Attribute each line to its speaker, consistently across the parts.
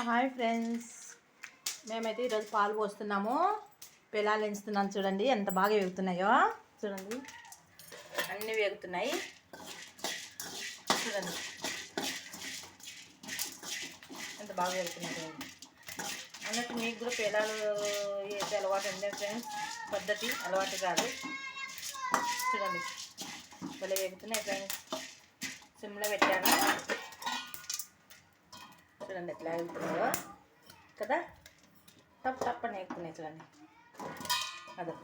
Speaker 1: Hi friends, మేమైతే ఈరోజు పాలు పోస్తున్నాము. పిల్లలు ఎంచుతున్నాను చూడండి, ఎంత బాగా వేగుతున్నాయో చూడండి. అన్నీ వేగుతున్నాయి చూడండి, ఎంత బాగా వేగుతున్నాయి చూడండి. అన్నట్టు మీకు కూడా పిల్లలు వేసే అలవాటు ఉంది ఫ్రెండ్స్, పద్ధతి అలవాటు కాదు. చూడండి భలే వేగుతున్నాయి ఫ్రెండ్స్. సిమ్లో పెట్టాను చూడండి, ఎట్లా వెళ్తున్నాయో కదా, టప్ టప్ అని ఎక్కుతున్నాయి చూడండి. అదే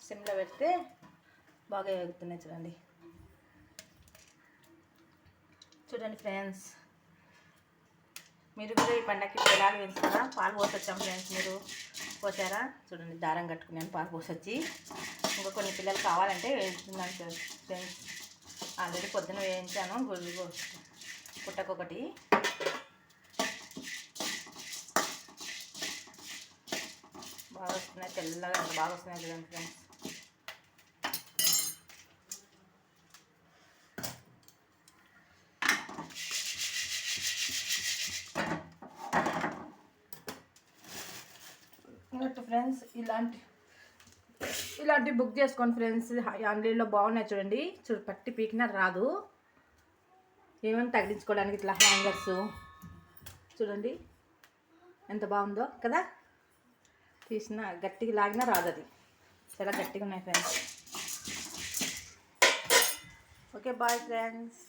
Speaker 1: సిమ్లో పెడితే బాగా ఎగుతున్నాయి చూడండి. చూడండి ఫ్రెండ్స్, మీరు కూడా ఈ పండగకి పిల్లలు పెంచుతారా? పాలు పోసొచ్చాం ఫ్రెండ్స్, మీరు పోసారా? చూడండి దారం కట్టుకున్నాను పాలు పోసొచ్చి. ఇంకా కొన్ని పిల్లలు కావాలంటే వేస్తున్నాను ఫ్రెండ్స్. ఆల్రెడీ పొద్దున వేయించాను గుళ్ళు పుట్టకొకటి. బాగా వస్తున్నాయి, తెల్లగా ఎంత బాగా వస్తున్నాయి చూడండి ఫ్రెండ్స్. ఫ్రెండ్స్ ఇలాంటి బుక్ చేసుకోండి ఫ్రెండ్స్, ఆన్లైన్లో బాగున్నాయి చూడండి. పట్టి పీకినా రాదు. ఏమైనా తగ్గించుకోవడానికి ఇట్లా హ్యాంగర్స్ చూడండి ఎంత బాగుందో కదా. తీసిన గట్టిగా లాగినా రాదు, అది చాలా గట్టిగా ఉన్నాయి ఫ్రెండ్స్. Okay bye friends.